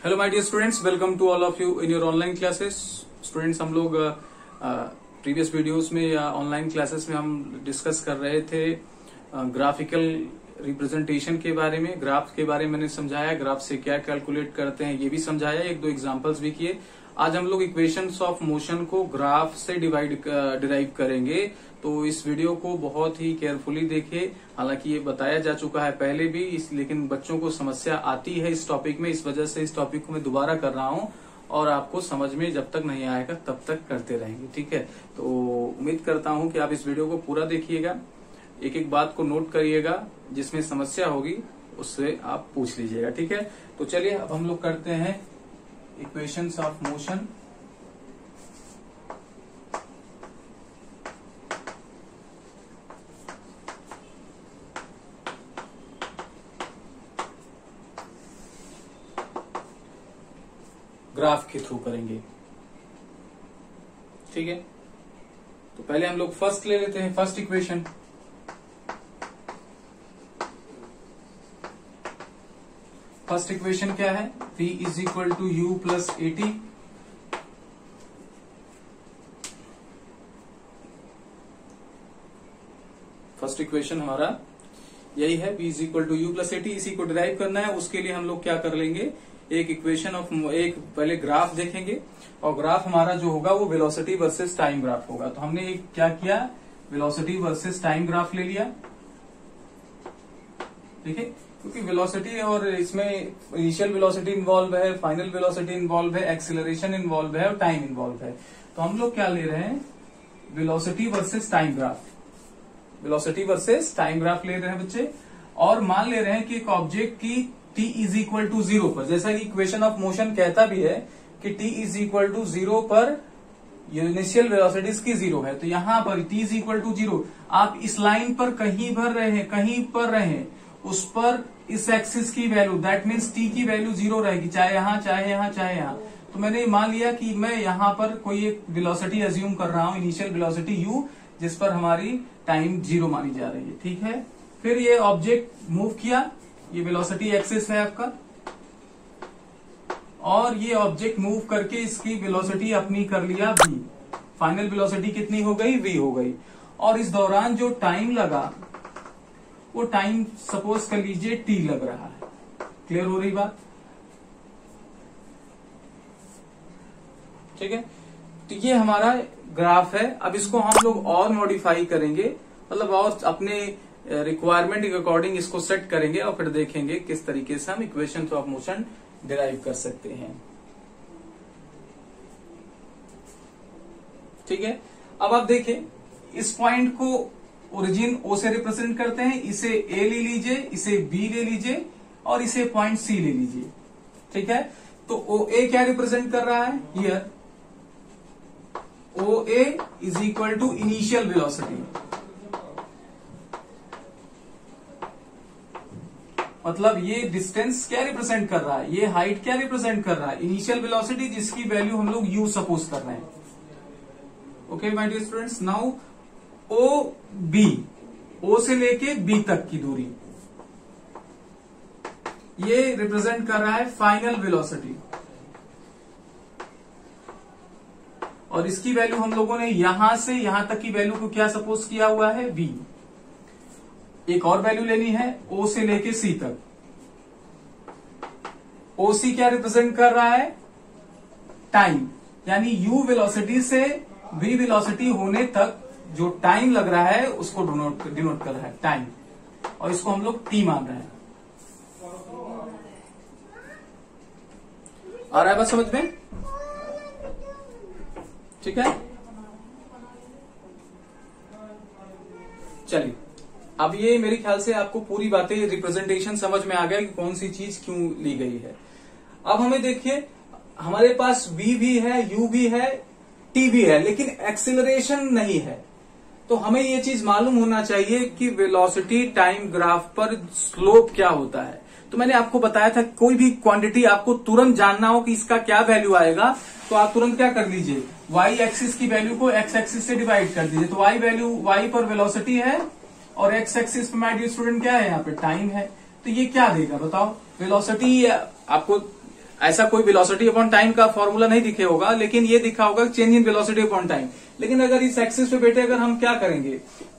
Hello my dear students, welcome to all of you in your online classes. Students, हम लोग previous videos में या online classes में हम डिस्कस कर रहे थे ग्राफिकल रिप्रेजेंटेशन के बारे में। ग्राफ के बारे में मैंने समझाया, ग्राफ से क्या कैलकुलेट करते हैं ये भी समझाया, एक दो एग्जांपल्स भी किए। आज हम लोग इक्वेशंस ऑफ मोशन को ग्राफ से डिराइव करेंगे, तो इस वीडियो को बहुत ही केयरफुली देखिए। हालांकि ये बताया जा चुका है पहले भी, लेकिन बच्चों को समस्या आती है इस टॉपिक में, इस वजह से इस टॉपिक को मैं दोबारा कर रहा हूँ और आपको समझ में जब तक नहीं आएगा तब तक करते रहेंगे, ठीक है। तो उम्मीद करता हूँ कि आप इस वीडियो को पूरा देखिएगा, एक एक बात को नोट करिएगा, जिसमें समस्या होगी उससे आप पूछ लीजिएगा, ठीक है। तो चलिए अब हम लोग करते हैं इक्वेशंस ऑफ मोशन। ग्राफ के थ्रू करेंगे, ठीक है। तो पहले हम लोग फर्स्ट ले लेते हैं, फर्स्ट इक्वेशन। फर्स्ट इक्वेशन क्या है? V is equal to U plus AT. First equation हमारा यही है, V is equal to U plus AT. इसी को डिराइव करना है, उसके लिए हम लोग क्या कर लेंगे, एक इक्वेशन ऑफ एक पहले ग्राफ देखेंगे, और ग्राफ हमारा जो होगा वो वेलोसिटी वर्सेस टाइम ग्राफ होगा। तो हमने क्या किया, वेलोसिटी वर्सेस टाइम ग्राफ ले लिया, ठीक है। क्योंकि वेलोसिटी और इसमें इनिशियल वेलोसिटी इन्वॉल्व है, फाइनल वेलोसिटी इन्वॉल्व है, एक्सीलरेशन इन्वॉल्व है और टाइम इन्वॉल्व है। तो हम लोग क्या ले रहे हैं, velocity versus time graph. Velocity versus time graph ले रहे हैं बच्चे, और मान ले रहे हैं कि एक ऑब्जेक्ट की t इज इक्वल टू 0 पर, जैसा कि इक्वेशन ऑफ मोशन कहता भी है कि t इज इक्वल टू 0 पर इनिशियल वेलोसिटी की 0 है। तो यहां पर t इज इक्वल टू 0, आप इस लाइन पर कहीं पर रहे उस पर इस एक्सिस की वैल्यू, दैट मीन्स t की वैल्यू 0 रहेगी, चाहे यहां चाहे यहां चाहे यहां। तो मैंने मान लिया कि मैं यहां पर कोई एक वेलोसिटी अज्यूम कर रहा हूं, इनिशियल वेलोसिटी u, जिस पर हमारी टाइम 0 मानी जा रही है, ठीक है। फिर ये ऑब्जेक्ट मूव किया, ये वेलोसिटी एक्सिस है आपका, और ये ऑब्जेक्ट मूव करके इसकी वेलोसिटी अपनी कर लिया v। फाइनल वेलोसिटी कितनी हो गई, v हो गई। और इस दौरान जो टाइम लगा वो टाइम सपोज कर लीजिए t लग रहा है। क्लियर हो रही बात, ठीक है। तो ये हमारा ग्राफ है। अब इसको हम लोग और मॉडिफाई करेंगे, मतलब और अपने रिक्वायरमेंट के अकॉर्डिंग इसको सेट करेंगे, और फिर देखेंगे किस तरीके से हम इक्वेशन ऑफ मोशन डिराइव कर सकते हैं, ठीक है। अब आप देखिए, इस पॉइंट को ओरिजिन O से रिप्रेजेंट करते हैं, इसे A ले लीजिए, इसे B ले लीजिए और इसे पॉइंट C ले लीजिए, ठीक है। तो OA क्या रिप्रेजेंट कर रहा है, here OA is equal to initial velocity, मतलब ये डिस्टेंस क्या रिप्रेजेंट कर रहा है, ये हाइट क्या रिप्रेजेंट कर रहा है, इनिशियल वेलोसिटी, जिसकी वैल्यू हम लोग u सपोज कर रहे हैं। Okay my dear students, now O से लेके B तक की दूरी, ये रिप्रेजेंट कर रहा है फाइनल वेलोसिटी, और इसकी वैल्यू हम लोगों ने यहां से यहां तक की वैल्यू को क्या सपोज किया हुआ है, v। एक और वैल्यू लेनी है O से लेके C तक। OC क्या रिप्रेजेंट कर रहा है, टाइम, यानी u वेलोसिटी से v वेलोसिटी होने तक जो टाइम लग रहा है उसको डिनोट कर रहा है, टाइम, और इसको हम लोग t मान रहे हैं। आ रहा है बात समझ में, ठीक है। चलिए, अब ये मेरे ख्याल से आपको पूरी बातें, रिप्रेजेंटेशन समझ में आ गया कि कौन सी चीज क्यों ली गई है। अब हमें देखिए, हमारे पास v भी है, u भी है, t भी है, लेकिन एक्सीलरेशन नहीं है। तो हमें ये चीज मालूम होना चाहिए कि वेलोसिटी टाइम ग्राफ पर स्लोप क्या होता है। तो मैंने आपको बताया था, कोई भी क्वांटिटी आपको तुरंत जानना हो कि इसका क्या वैल्यू आएगा, तो आप तुरंत क्या कर लीजिए, y एक्सिस की वैल्यू को x एक्सिस से डिवाइड कर दीजिए। तो y वैल्यू, y पर वेलोसिटी है और x एक्सिस पे माय डियर स्टूडेंट क्या है, यहाँ पे टाइम है। तो ये क्या देगा बताओ, वेलोसिटी आपको ऐसा कोई वेलोसिटी अपॉन टाइम का फॉर्मूला नहीं दिखे होगा, लेकिन ये दिखा होगा change in velocity upon time. लेकिन अगर इस एक्सिस पे बेटे अगर हम क्या करेंगे,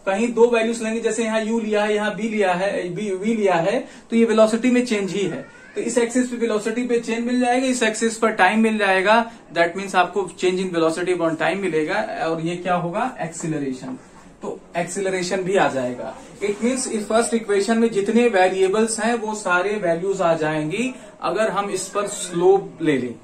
कहीं दो वैल्यूज लेंगे, जैसे यहाँ u लिया है, यहाँ b लिया है, v लिया है, तो ये वेलोसिटी में चेंज ही है। तो इस एक्सिस पे वेलोसिटी पे चेंज मिल जाएगा, इस एक्सिस पर टाइम मिल जाएगा, दैट मीन्स आपको change in velocity upon time मिलेगा, और ये क्या होगा, एक्सीलरेशन। तो एक्सीलरेशन भी आ जाएगा। इट मीन्स इस फर्स्ट इक्वेशन में जितने वेरिएबल्स हैं वो सारे वैल्यूज आ जाएंगी अगर हम इस पर स्लोप ले लें।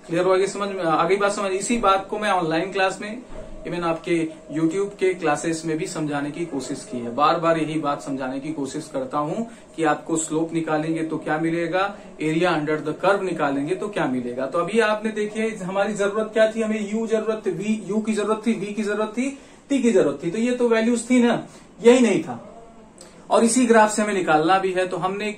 क्लियर होगी समझ में, आगे बात समझ। इसी बात को मैं ऑनलाइन क्लास में, इवन आपके यूट्यूब के क्लासेस में भी समझाने की कोशिश की है। बार बार यही बात समझाने की कोशिश करता हूं कि आपको स्लोप निकालेंगे तो क्या मिलेगा, एरिया अंडर द कर्व निकालेंगे तो क्या मिलेगा। तो अभी आपने देखिए हमारी जरूरत क्या थी, हमें यू जरूरत थी, यू की जरूरत थी, वी की जरूरत थी, टी की जरूरत थी। तो ये तो वैल्यूज थी ना, यही नहीं था। और इसी ग्राफ से हमें निकालना भी है। तो हमने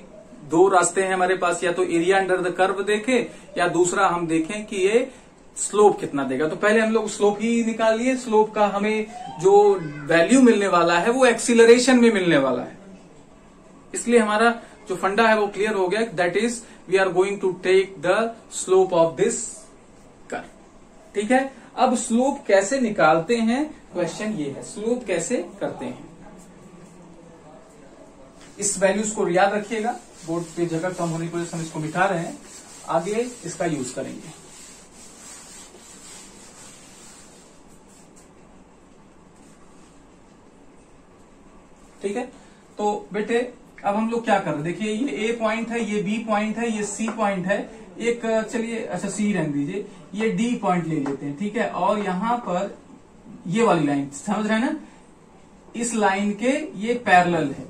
दो रास्ते हैं हमारे पास, या तो एरिया अंडर द कर्व देखें, या दूसरा हम देखें कि ये स्लोप कितना देगा। तो पहले हम लोग स्लोप ही निकाल लिए। स्लोप का हमें जो वैल्यू मिलने वाला है वो एक्सीलरेशन में मिलने वाला है, इसलिए हमारा जो फंडा है वो क्लियर हो गया। That is we are going to take the slope of this curve. ठीक है, अब स्लोप कैसे निकालते हैं, क्वेश्चन ये है, स्लोप कैसे करते हैं। इस वैल्यूज को याद रखिएगा, बोर्ड पे जगह कम होने की वजह से हम इसको मिटा रहे हैं, आगे इसका यूज करेंगे। ठीक है, तो बेटे अब हम लोग क्या कर रहे हैं, देखिए ये A पॉइंट है, ये B पॉइंट है, ये C पॉइंट है, एक चलिए अच्छा C रख दीजिए, ये D पॉइंट ले लेते हैं। ठीक है, और यहां पर ये वाली लाइन समझ रहे हैं ना, इस लाइन के ये पैरेलल है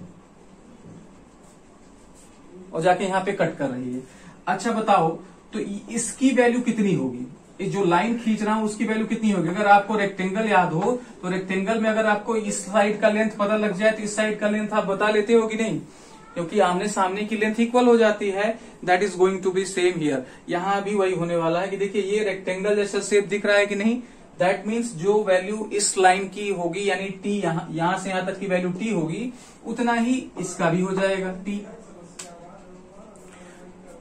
और जाके यहां पे कट कर रही है। अच्छा बताओ, तो इसकी वैल्यू कितनी होगी, ये जो लाइन खींच रहा हूं उसकी वैल्यू कितनी होगी। अगर आपको रेक्टेंगल याद हो तो रेक्टेंगल में अगर आपको इस साइड का लेंथ पता लग जाए तो इस साइड का लेंथ आप बता लेते हो कि नहीं, क्योंकि आमने सामने की लेंथ इक्वल हो जाती है। That is going to be same here, यहां भी वही होने वाला है कि देखिए ये रेक्टेंगल जैसा शेप दिख रहा है कि नहीं। दैट मीन्स जो वैल्यू इस लाइन की होगी, यानी टी यहां से यहां तक की वैल्यू टी होगी, उतना ही इसका भी हो जाएगा टी।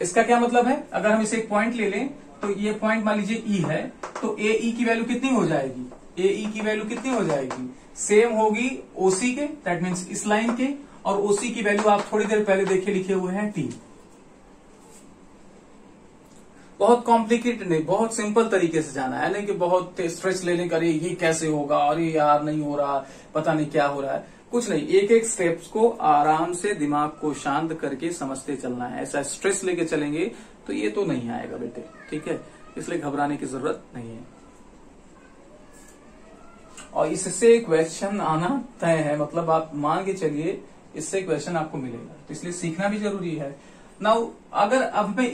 इसका क्या मतलब है, अगर हम इसे एक पॉइंट ले लें तो ये पॉइंट मान लीजिए ई है, तो ए ई की वैल्यू कितनी हो जाएगी, ए ई की वैल्यू कितनी हो जाएगी, सेम होगी ओसी के, दैट मीन्स इस लाइन के, और ओसी की वैल्यू आप थोड़ी देर पहले देखे लिखे हुए हैं टी। बहुत कॉम्प्लिकेटेड नहीं, बहुत सिंपल तरीके से जाना है, नहीं कि बहुत स्ट्रेस लेने का, ये कैसे होगा, अरे यार नहीं हो रहा, पता नहीं क्या हो रहा है, कुछ नहीं। एक एक स्टेप्स को आराम से दिमाग को शांत करके समझते चलना है। ऐसा स्ट्रेस लेके चलेंगे तो ये तो नहीं आएगा बेटे, ठीक है, इसलिए घबराने की जरूरत नहीं है। और इससे क्वेश्चन आना तय है, मतलब आप मान के चलिए इससे क्वेश्चन आपको मिलेगा, तो इसलिए सीखना भी जरूरी है। नाउ अगर अब हमें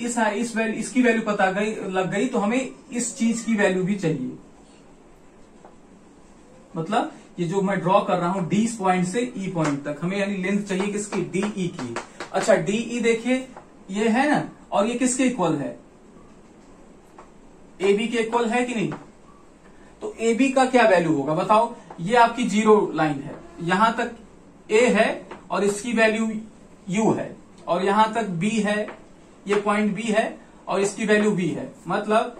इसकी वैल्यू पता लग गई तो हमें इस चीज की वैल्यू भी चाहिए। मतलब ये जो मैं ड्रॉ कर रहा हूं डी पॉइंट से ई पॉइंट तक, हमें यानी लेंथ चाहिए किसकी, डी ई की। अच्छा डी ई देखिए ये है ना, और ये किसके इक्वल है, ए बी के इक्वल है कि नहीं। तो ए बी का क्या वैल्यू होगा बताओ, ये आपकी जीरो लाइन है, यहां तक ए है और इसकी वैल्यू यू है, और यहां तक बी है, ये पॉइंट बी है और इसकी वैल्यू बी है। मतलब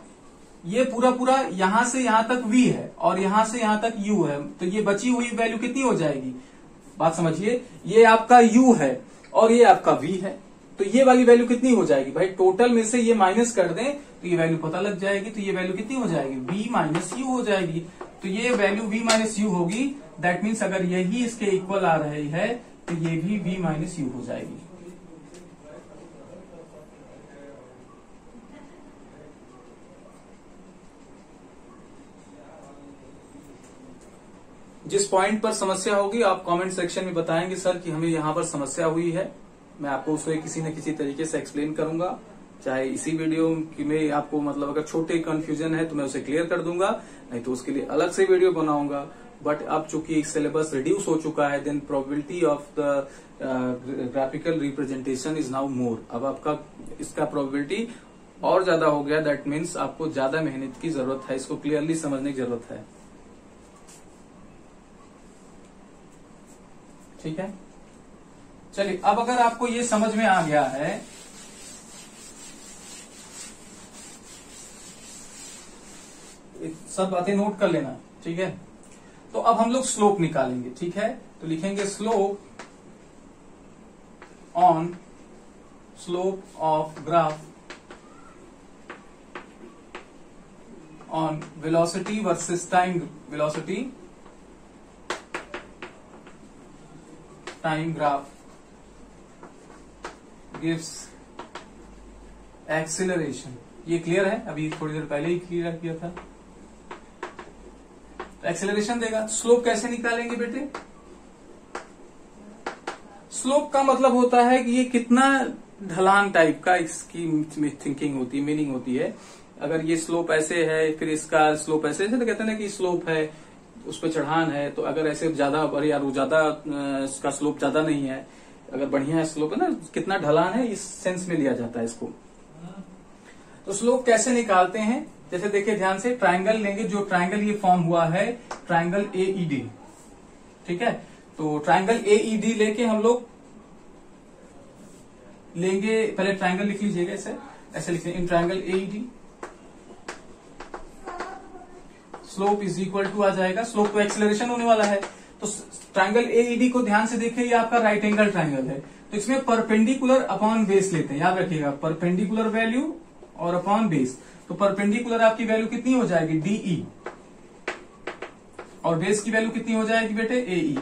ये पूरा पूरा यहां से यहां तक v है और यहां से यहां तक u है, तो ये बची हुई वैल्यू कितनी हो जाएगी, बात समझिए, ये आपका u है और ये आपका v है, तो ये वाली वैल्यू कितनी हो जाएगी भाई, टोटल में से ये माइनस कर दें तो ये वैल्यू पता लग जाएगी। तो ये वैल्यू कितनी हो जाएगी, v माइनस यू हो जाएगी। तो ये वैल्यू v माइनस यू होगी, दैट मीन्स अगर यही इसके इक्वल आ रही है तो ये भी v माइनस यू हो जाएगी। जिस पॉइंट पर समस्या होगी आप कमेंट सेक्शन में बताएंगे सर कि हमें यहाँ पर समस्या हुई है, मैं आपको उसे किसी न किसी तरीके से एक्सप्लेन करूंगा, चाहे इसी वीडियो में आपको मतलब अगर छोटे कंफ्यूजन है तो मैं उसे क्लियर कर दूंगा, नहीं तो उसके लिए अलग से वीडियो बनाऊंगा। बट अब चूंकि सिलेबस रिड्यूस हो चुका है, then probability of the graphical representation is now more. अब आपका इसका प्रोबेबिलिटी और ज्यादा हो गया, दैट मीन्स आपको ज्यादा मेहनत की जरूरत है, इसको क्लियरली समझने की जरूरत है। ठीक है, चलिए अब अगर आपको ये समझ में आ गया है सब बातें नोट कर लेना, ठीक है। तो अब हम लोग स्लोप निकालेंगे, ठीक है। तो लिखेंगे slope of graph on velocity versus time graph gives acceleration. ये क्लियर है, अभी थोड़ी देर पहले ही क्लियर किया था। तो एक्सीलरेशन देगा। स्लोप कैसे निकालेंगे बेटे? स्लोप का मतलब होता है कि ये कितना ढलान टाइप का इसकी थिंकिंग होती है, मीनिंग होती है। अगर ये स्लोप ऐसे है, फिर इसका स्लोप ऐसे तो कहते हैं ना कि स्लोप है, उस पर चढ़ान है। तो अगर ऐसे ज्यादा, अरे यार वो ज्यादा, इसका स्लोप ज्यादा नहीं है, अगर बढ़िया है स्लोप है ना, कितना ढलान है, इस सेंस में लिया जाता है इसको। तो स्लोप कैसे निकालते हैं? जैसे देखिए ध्यान से, ट्रायंगल लेंगे। जो ट्रायंगल ये फॉर्म हुआ है ट्रायंगल AED, ठीक है। तो ट्रायंगल AED लेके हम लोग लेंगे, पहले ट्रायंगल लिख लीजिएगा, ऐसे लिखते हैं, in triangle AED slope is equal to आ जाएगा, स्लोप तो एक्सेलरेशन होने वाला है। तो ट्रायंगल AED को ध्यान से देखिए, ये आपका राइट एंगल ट्रायंगल है। तो इसमें परपेंडिकुलर अपॉन बेस लेते हैं, याद रखिएगा, परपेंडिकुलर वैल्यू और अपॉन बेस। तो परपेंडिकुलर आपकी वैल्यू कितनी हो जाएगी? DE, और बेस की वैल्यू कितनी हो जाएगी बेटे? AE।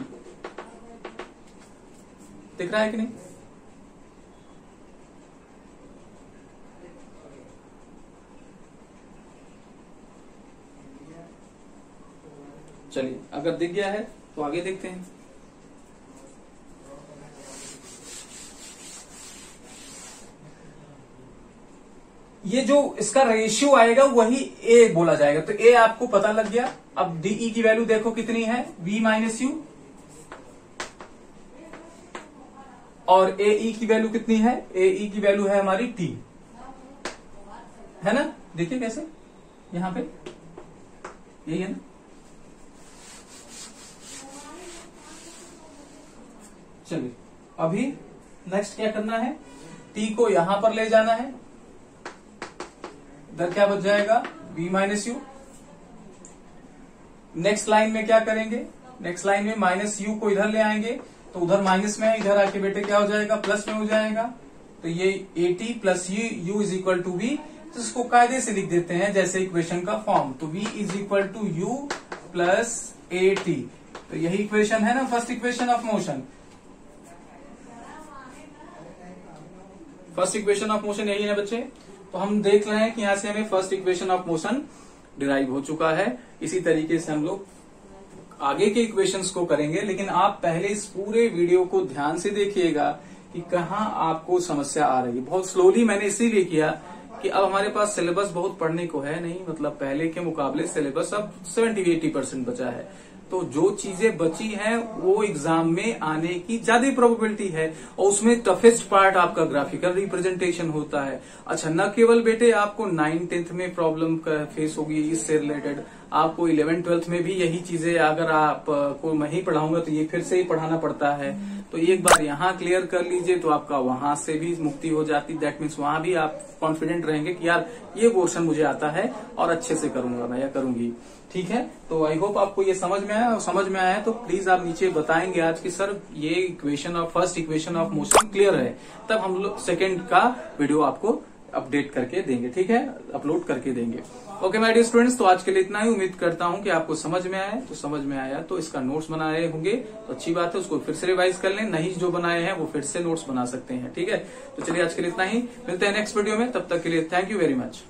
दिख रहा है कि नहीं? चलिए, अगर दिख गया है तो आगे देखते हैं। ये जो इसका रेशियो आएगा वही ए बोला जाएगा। तो ए आपको पता लग गया। अब DE की वैल्यू देखो कितनी है, V माइनस यू, और AE की वैल्यू कितनी है? AE की वैल्यू है हमारी T, है ना। देखिए कैसे, यहां पे यही है ना। चलिए, अभी नेक्स्ट क्या करना है? T को यहां पर ले जाना है। इधर क्या बच जाएगा? V minus you. Next line में क्या करेंगे? नेक्स्ट लाइन में माइनस यू को इधर ले आएंगे, तो उधर माइनस में है, इधर आके बेटे क्या हो जाएगा? प्लस में हो जाएगा। तो ये AT plus U is equal to V। तो इसको कायदे से लिख देते हैं जैसे इक्वेशन का फॉर्म। तो V is equal to U plus AT। तो यही इक्वेशन है ना, first equation of motion. First equation of motion यही है बच्चे। तो हम देख रहे हैं कि यहां से हमें first equation of motion derive हो चुका है। इसी तरीके से हम लोग आगे के इक्वेशंस को करेंगे, लेकिन आप पहले इस पूरे वीडियो को ध्यान से देखिएगा कि कहाँ आपको समस्या आ रही है। बहुत स्लोली मैंने इसीलिए किया कि अब हमारे पास सिलेबस बहुत पढ़ने को है नहीं, मतलब पहले के मुकाबले सिलेबस अब 70-80% बचा है। तो जो चीजें बची हैं वो एग्जाम में आने की ज्यादा प्रोबेबिलिटी है, और उसमें टफेस्ट पार्ट आपका ग्राफिकल रिप्रेजेंटेशन होता है। अच्छा, न केवल बेटे आपको 9th-10th में प्रॉब्लम फेस होगी इससे रिलेटेड, आपको 11th-12th में भी यही चीजें, अगर आप को मैं ही पढ़ाऊंगा तो ये फिर से ही पढ़ाना पड़ता है। तो एक बार यहाँ क्लियर कर लीजिए तो आपका वहां से भी मुक्ति हो जाती। दैट मीन्स वहां भी आप कॉन्फिडेंट रहेंगे कि यार ये पोर्शन मुझे आता है और अच्छे से करूंगा मैं या करूंगी। ठीक है, तो आई होप आपको ये समझ में आया, और समझ में आया तो प्लीज आप नीचे बताएंगे आज कि सर ये equation of first equation of motion clear है, तब हम लोग सेकेंड का वीडियो आपको अपडेट करके देंगे। ठीक है, अपलोड करके देंगे। ओके माय डियर स्टूडेंट्स, तो आज के लिए इतना ही। उम्मीद करता हूं कि आपको समझ में आया। तो समझ में आया तो इसका नोट्स बनाए होंगे तो अच्छी बात है, उसको फिर से रिवाइज कर लें। नहीं जो बनाए हैं वो फिर से नोट्स बना सकते हैं। ठीक है, तो चलिए आज के लिए इतना ही, मिलते हैं नेक्स्ट वीडियो में। तब तक के लिए थैंक यू वेरी मच।